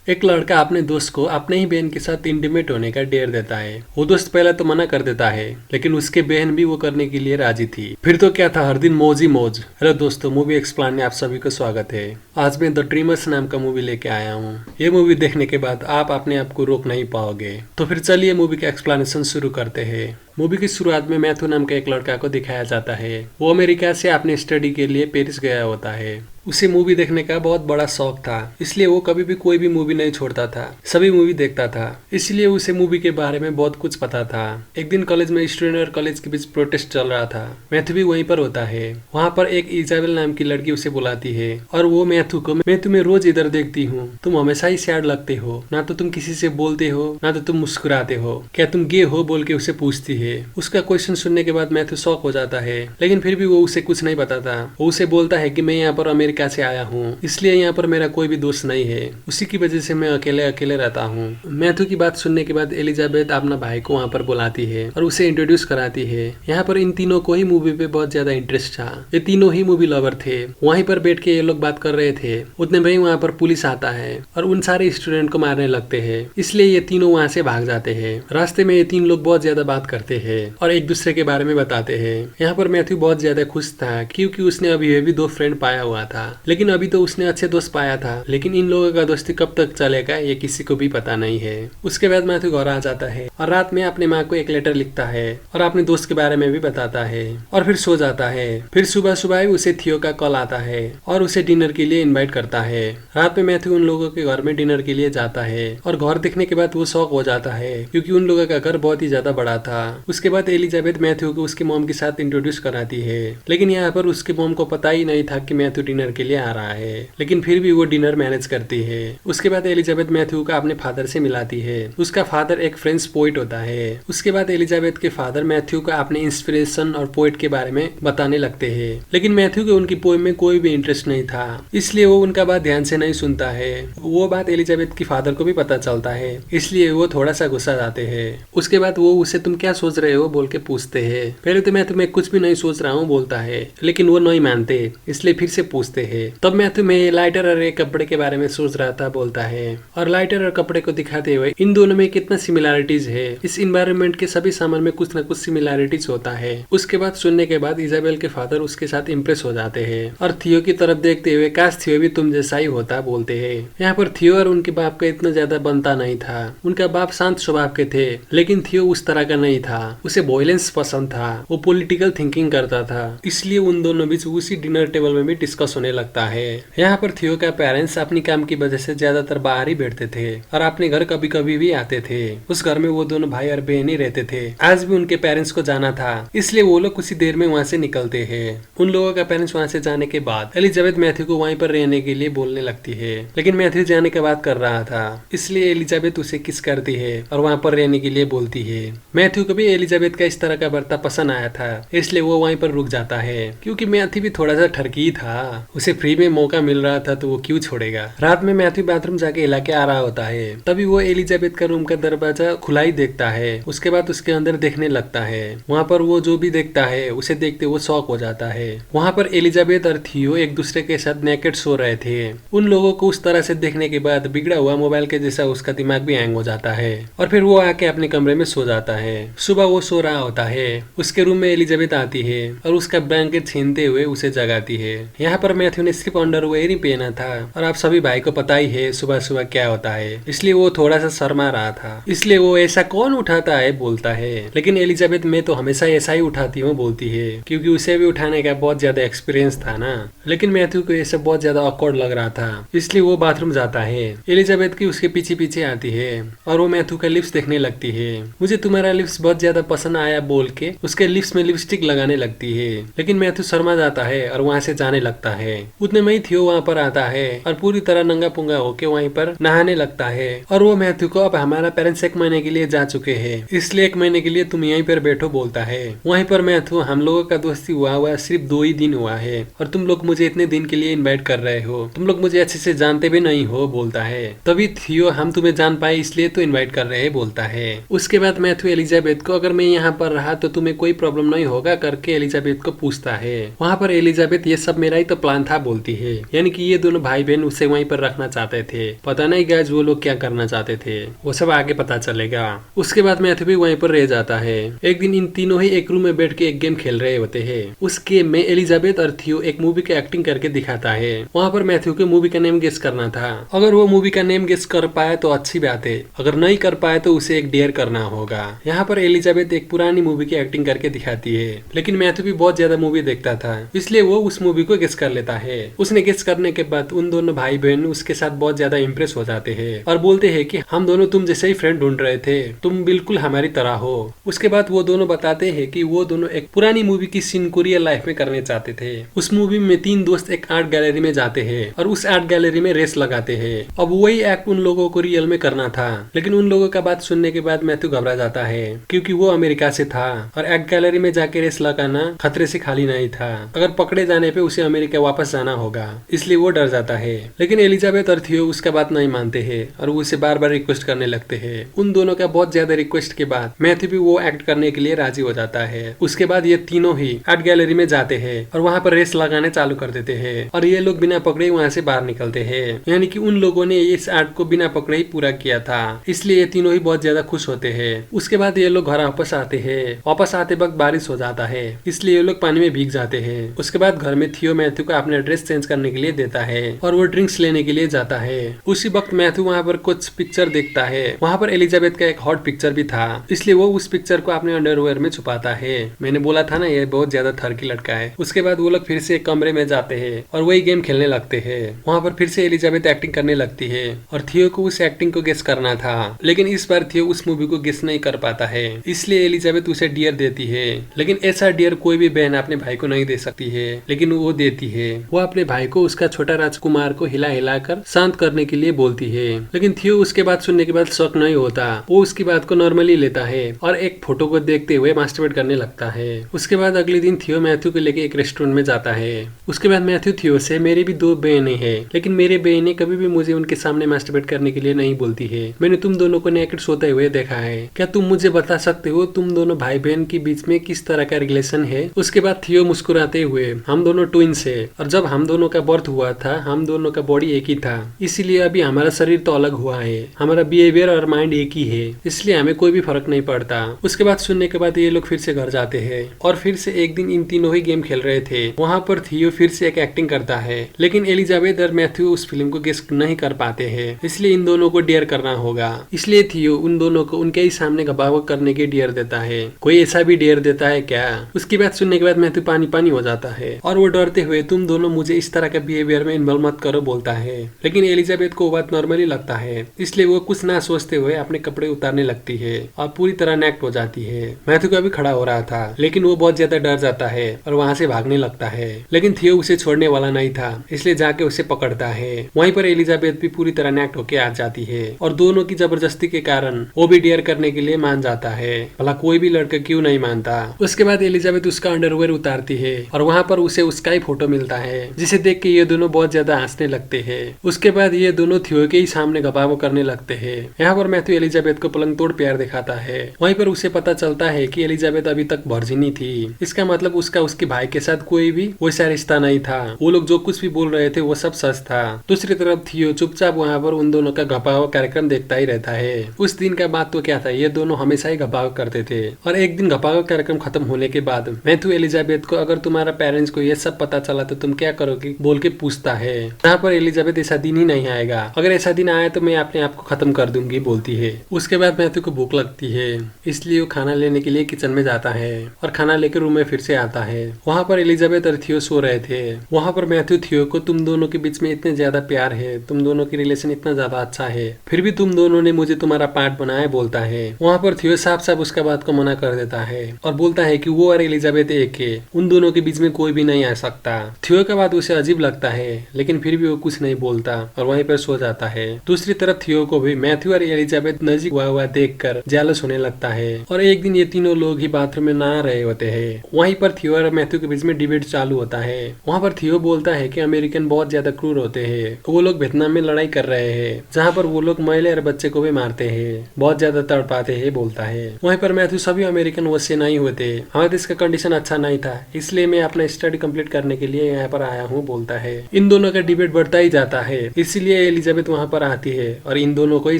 एक लड़का अपने दोस्त को अपने ही बहन के साथ इंटीमेट होने का डेयर देता है। वो दोस्त पहले तो मना कर देता है, लेकिन उसके बहन भी वो करने के लिए राजी थी। फिर तो क्या था, हर दिन मौज ही मौज। हेलो दोस्तों, मूवी एक्सप्लेन में आप सभी को स्वागत है। आज मैं द ड्रीमर्स नाम का मूवी लेके आया हूँ। ये मूवी देखने के बाद आप अपने आप को रोक नहीं पाओगे। तो फिर चलिए मूवी का एक्सप्लेनेशन शुरू करते हैं। मूवी की शुरुआत में मैथ्यू नाम के एक लड़का को दिखाया जाता है। वो अमेरिका से अपने स्टडी के लिए पेरिस गया होता है। उसे मूवी देखने का बहुत बड़ा शौक था, इसलिए वो कभी भी कोई भी मूवी नहीं छोड़ता था, सभी मूवी देखता था। इसलिए उसे मूवी के बारे में बहुत कुछ पता था। एक दिन कॉलेज में स्टूडेंट और कॉलेज के बीच प्रोटेस्ट चल रहा था। मैथ्यू भी वहीं पर होता है। वहाँ पर एक इजाबेल नाम की लड़की उसे बुलाती है और वो मैथ्यू को, मैं तुम्हें रोज इधर देखती हूँ, तुम हमेशा ही सैड लगते हो, ना तो तुम किसी से बोलते हो ना तो तुम मुस्कुराते हो, क्या तुम गे हो बोल के उसे पूछती है। उसका क्वेश्चन सुनने के बाद मैथ्यू शॉक हो जाता है, लेकिन फिर भी वो उसे कुछ नहीं बताता। वो उसे बोलता है कि मैं यहाँ पर अमेरिका से आया हूँ, इसलिए यहाँ पर मेरा कोई भी दोस्त नहीं है, उसी की वजह से मैं अकेले अकेले रहता हूँ। मैथ्यू की बात सुनने के बाद एलिजाबेथ अपना भाई को वहाँ पर बुलाती है और उसे इंट्रोड्यूस कराती है। यहाँ पर इन तीनों को ही मूवी पे बहुत ज्यादा इंटरेस्ट था। ये तीनों ही मूवी लवर थे। वहीं पर बैठ के ये लोग बात कर रहे थे। उतने में वहाँ पर पुलिस आता है और उन सारे स्टूडेंट को मारने लगते हैं। इसलिए ये तीनों वहाँ से भाग जाते हैं। रास्ते में ये तीन लोग बहुत ज्यादा बात करते हैं और एक दूसरे के बारे में बताते हैं। यहाँ पर मैथ्यू बहुत ज्यादा खुश था, क्योंकि उसने अभी भी दो फ्रेंड पाया हुआ था। लेकिन अभी तो उसने अच्छे दोस्त पाया था, लेकिन इन लोगों का दोस्ती कब तक चलेगा ये किसी को भी पता नहीं है। उसके बाद मैथ्यू घर आ जाता है और रात में अपनी माँ को एक लेटर लिखता है और अपने दोस्त के बारे में भी बताता है और फिर सो जाता है। फिर सुबह सुबह ही उसे थियो का कॉल आता है और उसे डिनर के लिए इनवाइट करता है। रात में मैथ्यू उन लोगों के घर में डिनर के लिए जाता है और घर देखने के बाद वो शॉक हो जाता है, क्योंकि उन लोगों का घर बहुत ही ज्यादा बड़ा था। उसके बाद एलिजाबेथ मैथ्यू को उसके मॉम के साथ इंट्रोड्यूस कराती है, लेकिन यहाँ पर उसके मॉम को पता ही नहीं था कि मैथ्यू डिनर के लिए आ रहा है, लेकिन फिर भी वो डिनर मैनेज करती है। उसके बाद एलिजाबेथ मैथ्यू को अपने फादर से मिलाती है। उसका फादर एक फ्रेंच पोइट होता है। उसके बाद एलिजाबेथ के फादर मैथ्यू को अपने इंस्पिरेशन और पोइट के बारे में बताने लगते हैं, लेकिन मैथ्यू को उनकी पोइम में कोई भी इंटरेस्ट नहीं था, इसलिए वो उनका बात ध्यान से नहीं सुनता है। वो बात एलिजाबेथ के फादर को भी पता चलता है, इसलिए वो थोड़ा सा गुस्सा जाते हैं। उसके बाद वो उसे तुम क्या सोच रहे हो बोल के पूछते हैं। पहले तो मैं तुम्हें कुछ भी नहीं सोच रहा हूँ बोलता है, लेकिन वो नहीं मानते, इसलिए फिर से पूछते हैं। तब मैं तुम्हें लाइटर और एक कपड़े के बारे में सोच रहा था बोलता है, और लाइटर और कपड़े को दिखाते हुए इन दोनों में कितना सिमिलरिटीज है। इस इन्वायरमेंट के सभी सामान में कुछ न कुछ सिमिलरिटीज होता है। उसके बाद सुनने के बाद इजाबेल के फादर उसके साथ इम्प्रेस हो जाते हैं और थियो की तरफ देखते हुए काश थियो भी तुम जैसा ही होता बोलते हैं। यहाँ पर थियो और उनके बाप का इतना ज्यादा बनता नहीं था। उनका बाप शांत स्वभाव के थे, लेकिन थियो उस तरह का नहीं था। उसे वॉयलेंस पसंद था, वो पॉलिटिकल थिंकिंग करता था, इसलिए उन दोनों बीच उसी डिनर टेबल में भी डिस्कस होने लगता है। यहाँ पर थियो का पेरेंट्स अपनी काम की वजह से ज्यादातर बाहर ही बैठते थे और अपने घर कभी कभी भी आते थे। उस घर में वो दोनों भाई और बहन ही रहते थे। आज भी उनके पेरेंट्स को जाना था, इसलिए वो लोग कुछ ही देर में वहाँ से निकलते हैं। उन लोगों का पेरेंट्स वहाँ से जाने के बाद एलिजाबेथ मैथ्यू को वहीं पर रहने के लिए बोलने लगती है, लेकिन मैथ्यू जाने का बात कर रहा था, इसलिए एलिजाबेथ उसे किस करती है और वहाँ पर रहने के लिए बोलती है। मैथ्यू को भी एलिजाबेथ का इस तरह का बर्ताव पसंद आया था, इसलिए वो वहीं पर रुक जाता है, क्योंकि मैथ्यू भी थोड़ा सा ठरकी था। उसे फ्री में मौका मिल रहा था तो वो क्यों छोड़ेगा। रात में मैथ्यू बाथरूम जाके हिला के आ रहा होता है, तभी वो एलिजाबेथ का रूम का दरवाजा खुला ही देखता है। उसके बाद उसके अंदर देखने लगता है। वहाँ पर वो जो भी देखता है उसे देखते वो शॉक हो जाता है। वहाँ पर एलिजाबेथ और थियो एक दूसरे के साथ नेकेड सो रहे थे। उन लोगों को उस तरह से देखने के बाद बिगड़ा हुआ मोबाइल के जैसा उसका दिमाग भी हैंग हो जाता है और फिर वो आके अपने कमरे में सो जाता है। सुबह वो सो रहा होता है। उसके रूम में एलिजाबेथ आती है और उसका ब्लैंकेट छीनते हुए उसे जगाती है। यहाँ पर मैथ्यू ने सिर्फ अंडरवेयर ही पहना था और आप सभी भाई को पता ही है सुबह सुबह क्या होता है, इसलिए वो थोड़ा सा शर्मा रहा था। इसलिए वो ऐसा कौन उठाता है बोलता है, लेकिन एलिजाबेथ मैं तो हमेशा ऐसा ही उठाती हूँ बोलती है, क्योंकि उसे भी उठाने का बहुत ज्यादा एक्सपीरियंस था ना। लेकिन मैथ्यू को ये सब बहुत ज्यादा ऑकवर्ड लग रहा था, इसलिए वो बाथरूम जाता है। एलिजाबेथ की उसके पीछे पीछे आती है और वो मैथ्यू का लिप्स देखने लगती है। मुझे तुम्हारा लिप्स बहुत ज्यादा पसंद आया बोल के उसके लिप्स में लिपस्टिक लगाने लगती है, लेकिन मैथ्यू शर्मा जाता है और वहाँ से जाने लगता है। उतने में ही थियो वहाँ पर आता है और पूरी तरह नंगा पुंगा होके वहीं पर नहाने लगता है और वो मैथ्यू को अब हमारा पेरेंट्स 1 महीने के लिए जा चुके हैं, इसलिए 1 महीने के लिए तुम यहीं पर बैठो बोलता है। वहीं पर मैथ्यू, हम लोगों का दोस्ती हुआ सिर्फ 2 ही दिन हुआ है और तुम लोग मुझे इतने दिन के लिए इनवाइट कर रहे हो, तुम लोग मुझे अच्छे से जानते भी नहीं हो बोलता है। तभी थियो, हम तुम्हें जान पाए इसलिए तो इनवाइट कर रहे हैं बोलता है। उसके बाद मैथ्यू एलिजाबेथ को अगर मैं यहाँ पर रहा तो तुम्हें कोई प्रॉब्लम नहीं होगा करके एलिजाबेथ को पूछता है। वहाँ पर एलिजाबेथ ये सब मेरा ही तो प्लान था बोलती है, यानी कि ये दोनों भाई बहन उसे वहीं पर रखना चाहते थे। पता नहीं गाइस वो लोग क्या करना चाहते थे, वो सब आगे पता चलेगा। उसके बाद मैथ्यू भी वहीं पर रह जाता है। एक दिन इन तीनों ही एक रूम में बैठ के एक गेम खेल रहे होते हैं। उस गेम में एलिजाबेथ और थियो एक मूवी की एक्टिंग करके दिखाता है। वहाँ पर मैथ्यू के मूवी का नेम गेस करना था। अगर वो मूवी का नेम गेस कर पाए तो अच्छी बात है, अगर नहीं कर पाए तो उसे एक डेयर करना होगा। यहाँ पर एलिजाबेथ एक पुरानी मूवी की एक्टिंग करके दिखाती है, लेकिन मैथ्यू भी बहुत ज्यादा मूवी देखता था, इसलिए वो उस मूवी को गेस कर लेता है। उसने गेस करने के बाद उन दोनों भाई बहन उसके साथ बहुत ज्यादा इम्प्रेस हो जाते हैं और बोलते हैं कि हम दोनों तुम जैसे ही फ्रेंड ढूंढ रहे थे, तुम बिल्कुल हमारी तरह हो। उसके बाद वो दोनों बताते हैं कि वो दोनों एक पुरानी मूवी की सीन को रियल लाइफ में करने चाहते थे। उस मूवी में तीन दोस्त एक आर्ट गैलरी में जाते हैं और उस आर्ट गैलरी में रेस लगाते हैं। अब वही एक्ट उन लोगों को रियल में करना था, लेकिन उन लोगों का बात सुनने के बाद मैथ्यू घबरा जाता है, क्योंकि वो अमेरिका से था और आर्ट गैलरी में जाके रेस लगाना खतरे से खाली नहीं था। अगर पकड़े जाने पे उसे अमेरिका वापस जाना होगा, इसलिए वो डर जाता है। लेकिन एलिजाबेथ और थियो उसका बात नहीं मानते हैं और उसे बार बार रिक्वेस्ट करने लगते हैं। उन दोनों का बहुत ज्यादा रिक्वेस्ट के बाद मैथ्यू भी वो एक्ट करने के लिए राजी हो जाता है। उसके बाद ये तीनों ही आर्ट गैलरी में जाते हैं और वहाँ पर रेस लगाने चालू कर देते हैं और ये लोग बिना पकड़े वहाँ से बाहर निकलते हैं, यानी कि उन लोगों ने इस आर्ट को बिना पकड़े ही पूरा किया था, इसलिए ये तीनों ही बहुत ज्यादा खुश होते हैं। उसके बाद ये लोग घर वापस आते हैं। वापस आते वक्त बारिश हो जाता है, इसलिए ये लोग पानी में भीग जाते हैं। उसके बाद घर में थियो मैथ्यू को अपने ड्रेस चेंज करने के लिए देता है और वो ड्रिंक्स लेने के लिए जाता है। उसी वक्त मैथ्यू वहाँ पर कुछ पिक्चर देखता है। वहाँ पर एलिजाबेथ का एक हॉट पिक्चर भी था, इसलिए वो उस पिक्चर को अपने अंडरवेयर में छुपाता है। मैंने बोला था ना ये बहुत ज्यादा थरकी लड़का है। उसके बाद वो लोग फिर से एक कमरे में जाते हैं और वही गेम खेलने लगते हैं। वहाँ पर फिर से एलिजाबेथ एक्टिंग करने लगती है और थियो को उस एक्टिंग को गेस करना था, लेकिन इस बार थियो उस मूवी को गेस नहीं कर पाता है, इसलिए एलिजाबेथ उसे डियर देती है। लेकिन ऐसा डियर कोई भी बहन अपने भाई को नहीं दे सकती है, लेकिन वो देती है। वो अपने भाई को उसका छोटा राजकुमार को हिला हिला कर शांत करने के लिए बोलती है, लेकिन थियो उसके बात सुनने के बाद शॉक नहीं होता। वो उसकी बात को नॉर्मली लेता है और एक फोटो को देखते हुए मास्टरबेट करने लगता है। उसके बाद अगले दिन थियो मैथ्यू को लेके एक रेस्टोरेंट में जाता है। उसके बाद मैथ्यू थियो से मेरी भी दो बहनें हैं, लेकिन मेरे बहनें कभी भी मुझे उनके सामने मास्टरबेट करने के लिए नहीं बोलती है। मैंने तुम दोनों को नेकेड सोते हुए देखा है, क्या तुम मुझे बता सकते हो तुम दोनों भाई बहन के बीच में किस तरह का रिलेशन है? उसके बाद थियो मुस्कुराते हुए, हम दोनों ट्विंस है और जब हम दोनों का बर्थ हुआ था हम दोनों का बॉडी एक ही था, इसीलिए अभी हमारा शरीर तो अलग हुआ है, हमारा बिहेवियर और माइंड एक ही है, इसलिए हमें कोई भी फर्क नहीं पड़ता। उसके बाद सुनने के बाद ये लोग फिर से घर जाते हैं और फिर से एक दिन इन तीनों ही गेम खेल रहे थे। वहाँ पर थियो फिर से एक एक्टिंग करता है, लेकिन एलिजाबेथ और मैथ्यू उस फिल्म को गेस नहीं कर पाते हैं, इसलिए इन दोनों को डेयर करना होगा। इसलिए थियो उन दोनों को उनके ही सामने घबाव करने के डेयर देता है। कोई ऐसा भी डेयर देता है क्या? उसकी बात सुनने के बाद मैथ्यू पानी पानी हो जाता है और वो डरते हुए तुम दोनों मुझे इस तरह का बिहेवियर में इन्वॉल्व मत करो बोलता है। लेकिन एलिजाबेथ को बात नॉर्मली लगता है, इसलिए वो कुछ ना सोचते हुए अपने कपड़े उतारने लगती है और पूरी तरह नेक्ट हो जाती है। मैथ्यू का भी खड़ा हो रहा था, लेकिन वो बहुत ज्यादा डर जाता है और वहाँ से भागने लगता है, लेकिन थियो उसे छोड़ने वाला नहीं था, इसलिए जाके उसे पकड़ता है। वहीं पर एलिजाबेथ भी पूरी तरह नेक्ट होके आ जाती है और दोनों की जबरदस्ती के कारण वो भी डेयर करने के लिए मान जाता है। भला कोई भी लड़का क्यों नहीं मानता। उसके बाद एलिजाबेथ उसका अंडरवेयर उतारती है और वहाँ पर उसे उसका ही फोटो मिलता है, जिसे देख के ये दोनों बहुत ज्यादा हंसने लगते हैं। उसके बाद ये दोनों थियो के ही सामने घबाव करने लगते हैं। यहाँ पर मैथ्यू एलिजाबेथ को पलंग तोड़ प्यार दिखाता है। वहीं पर उसे पता चलता है कि एलिजाबेथ अभी तक वर्जिनी थी, इसका मतलब उसका उसके भाई के साथ कोई भी वैसा रिश्ता नहीं था। वो लोग जो कुछ भी बोल रहे थे वो सब सच था। दूसरी तरफ थियो चुपचाप वहाँ पर उन दोनों का घबाव कार्यक्रम देखता ही रहता है। उस दिन का बात तो क्या था, ये दोनों हमेशा ही घबाव करते थे और एक दिन घबाव कार्यक्रम खत्म होने के बाद मैथ्यू एलिजाबेथ को अगर तुम्हारा पेरेंट्स को ये सब पता चला तो तुम क्या करोगे बोल के पूछता है। यहाँ पर एलिजाबेथ ऐसा दिन ही नहीं आएगा, अगर ऐसा दिन आया तो मैं अपने आप को खत्म कर दूंगी बोलती है। उसके बाद मैथ्यू को भूख लगती है, इसलिए वो खाना लेने के लिए किचन में जाता है और खाना लेकर रूम में फिर से आता है। वहाँ पर एलिजाबेथ और थियो सो रहे थे। वहाँ पर मैथ्यू थियो को तुम दोनों के बीच में इतने ज्यादा प्यार है, तुम दोनों की रिलेशन इतना ज्यादा अच्छा है, फिर भी तुम दोनों ने मुझे तुम्हारा पार्ट बनाया बोलता है। वहाँ पर थियो साफ साफ उसका बात को मना कर देता है और बोलता है कि वो और एलिजाबेथ एक है, उन दोनों के बीच में कोई भी नहीं आ सकता। थियो का बात उसे अजीब लगता है, लेकिन फिर भी वो कुछ नहीं बोलता और वहीं पर सो जाता है। दूसरी तरफ थियो को भी मैथ्यू और एलिजाबेथ नजीक हुआ देखकर जेलस होने लगता है और एक दिन ये तीनों लोग ही बाथरूम में नहा रहे होते हैं। वहीं पर थियो और मैथ्यू के बीच में डिबेट चालू होता है। वहाँ पर थियो बोलता है कि अमेरिकन बहुत ज्यादा क्रूर होते हैं, वो लोग वियतनाम में लड़ाई कर रहे हैं जहाँ पर वो लोग महिला और बच्चे को भी मारते हैं, बहुत ज्यादा तड़पाते हैं बोलता है। वहीं पर मैथ्यू सभी अमेरिकन वैसे नहीं होते, हमारे देश का कंडीशन अच्छा नहीं था, इसलिए मैं अपना स्टडी कंप्लीट करने के लिए यहाँ पर आया हूँ, बोलता है। इन दोनों का डिबेट बढ़ता ही जाता है, इसीलिए एलिजाबेथ वहाँ पर आती है और इन दोनों को ही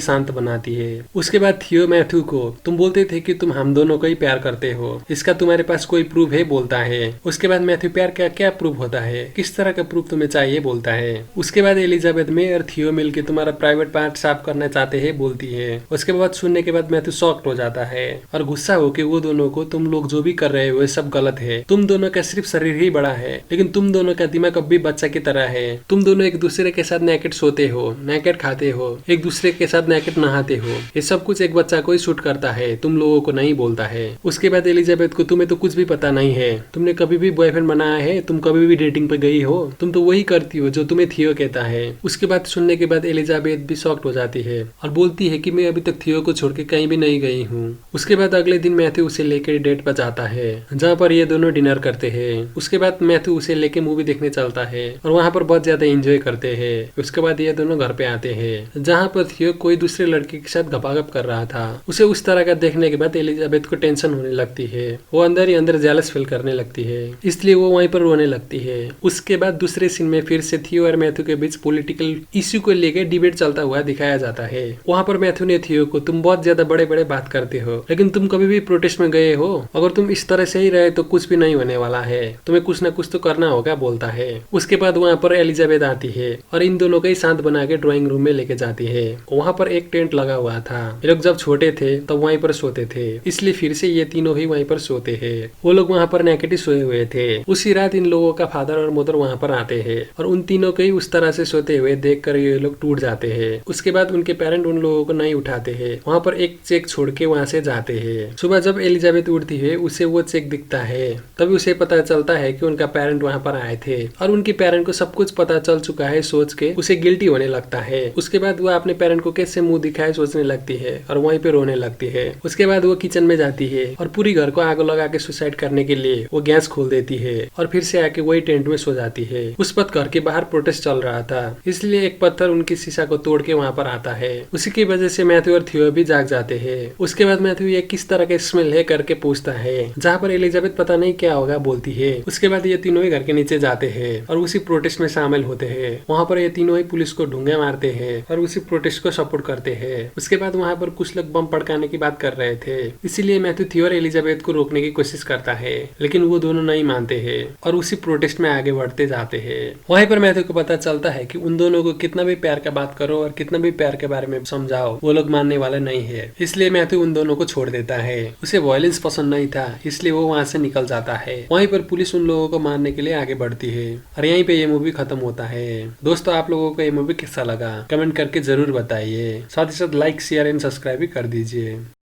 शांत बनाती है। उसके बाद थियो मैथ्यू को, तुम बोलते थे कि तुम हम दोनों को ही प्यार करते हो, इसका तुम्हारे पास कोई प्रूफ है, बोलता है। उसके बाद मैथ्यू प्यार का क्या प्रूफ होता है, किस तरह का प्रूफ तुम्हें चाहिए, बोलता है। उसके बाद एलिजाबेथ में और थियो मिलकर तुम्हारा प्राइवेट पार्ट साफ करना चाहते हैं, बोलती है। उसके बाद सुनने के बाद मैथ्यू शॉक्ड हो जाता है और गुस्सा होकर वो दोनों को, तुम लोग जो भी कर रहे हो सब गलत है, तुम दोनों का सिर्फ शरीर ही बड़ा है, लेकिन तुम दोनों का दिमाग अब भी बच्चा की तरह है। तुम दोनों एक दूसरे के साथ नेकेड सोते हो, नेकेड खाते हो, एक दूसरे के साथ नेकेड नहाते हो, ये सब कुछ एक बच्चा को ही शूट करता है, तुम लोगों को नहीं, बोलता है। उसके बाद एलिजाबेथ को, तुम्हें तो कुछ भी पता नहीं है, तुमने कभी भी बॉयफ्रेंड बनाया है, तुम कभी भी डेटिंग पे गई हो, तुम तो वही करती हो जो तुम्हें थियो कहता है। उसके बाद सुनने के बाद एलिजाबेथ भी शॉक्ड हो जाती है और बोलती है कि मैं अभी तक थियो को छोड़ के कहीं भी नहीं गई हूँ। उसके बाद अगले दिन मैथ्यू उसे लेकर डेट पर जाता है, जहाँ पर ये दोनों डिनर करते हैं। उसके बाद मैथ्यू उसे लेके मूवी देखने चलता है और वहाँ पर बहुत ज्यादा एंजॉय करते हैं। उसके बाद ये दोनों घर पे आते हैं, जहाँ पर थियो कोई दूसरे लड़के के साथ गपागप कर रहा था। उसे उस तरह का देखने के बाद एलिजाबेथ को टेंशन होने लगती है, वो अंदर ही अंदर जेलस फील करने लगती है, इसलिए वो वहीं पर रोने लगती है। उसके बाद दूसरे सीन में फिर से थियो और मैथ्यू के बीच पॉलिटिकल इश्यू को लेकर डिबेट चलता हुआ दिखाया जाता है। वहाँ पर मैथ्यू ने थियो को, तुम बहुत ज्यादा बड़े बड़े बात करते हो, लेकिन तुम कभी भी प्रोटेस्ट में गए हो, अगर तुम इस तरह से ही रहे तो कुछ भी नहीं होने वाला है, तुम्हें कुछ ना कुछ तो करना होगा, बोलता है। उसके बाद वहाँ पर एलिजाबेथ आती है और इन दोनों को ही शांत बना के ड्राइंग रूम में लेके जाती है। वहाँ पर एक टेंट लगा हुआ था, ये लोग जब छोटे थे तब वहीं पर सोते थे, इसलिए फिर से ये तीनों ही वहीं पर सोते हैं। वो लोग वहाँ पर नेकेटिव सोए हुए थे। उसी रात इन लोगों का फादर और मदर वहाँ पर आते हैं और उन तीनों को ही उस तरह से सोते हुए देखकर ये लोग टूट जाते हैं। उसके बाद उनके पेरेंट उन लोगों को नहीं उठाते हैं, वहाँ पर एक चेक छोड़ के वहाँ से जाते हैं। सुबह जब एलिजाबेथ उठती है, उसे वो चेक दिखता है, तभी उसे पता चलता है कि उनका पेरेंट वहाँ पर आए थे और उनके पेरेंट को सब कुछ पता चल चुका है। सोच के उसे गिल्टी होने लगता है। उसके बाद वो अपने पेरेंट को कैसे मुंह दिखाए सोचने लगती है और वहीं पे रोने लगती है। उसके बाद वो किचन में जाती है और पूरी घर को आग लगा के सुसाइड करने के लिए वो गैस खोल देती है और फिर से आके वही टेंट में सो जाती है। उस वक्त घर के बाहर प्रोटेस्ट चल रहा था, इसलिए एक पत्थर उनकी शीशा को तोड़ के वहाँ पर आता है। उसी की वजह से मैथ्यू और थियो भी जाग जाते हैं। उसके बाद मैथ्यू ये किस तरह के स्मेल है करके पूछता है, जहाँ पर एलिजाबेथ पता नहीं क्या होगा बोलती है। उसके बाद ये तीनों ही घर के नीचे जाते हैं और उसी प्रोटेस्ट में शामिल होते हैं। वहाँ पर ये तीनों ही पुलिस को ढूंढे मारते हैं और उसी प्रोटेस्ट को सपोर्ट करते हैं। उसके बाद वहाँ पर कुछ लोग बम पड़काने की बात कर रहे थे, इसीलिए मैथ्यू थियो और एलिजाबेथ को रोकने की कोशिश करता है, लेकिन वो दोनों नहीं मानते हैं और उसी प्रोटेस्ट में आगे बढ़ते जाते हैं। वहीं पर मैथ्यू को पता चलता है कि उन दोनों को कितना भी प्यार का बात करो और कितना भी प्यार के बारे में समझाओ, वो लोग मानने वाले नहीं है, इसलिए मैथ्यू उन दोनों को छोड़ देता है। उसे वायलेंस पसंद नहीं था, इसलिए वो वहाँ से निकल जाता है। वहीं पर पुलिस उन लोगों को मारने के लिए आगे बढ़ती है और यहीं पे ये मूवी खत्म होता है। दोस्तों, आप लोगों को ये मूवी कैसा लगा कमेंट करके जरूर बताइए, साथ ही साथ लाइक शेयर एंड सब्सक्राइब भी कर दीजिए।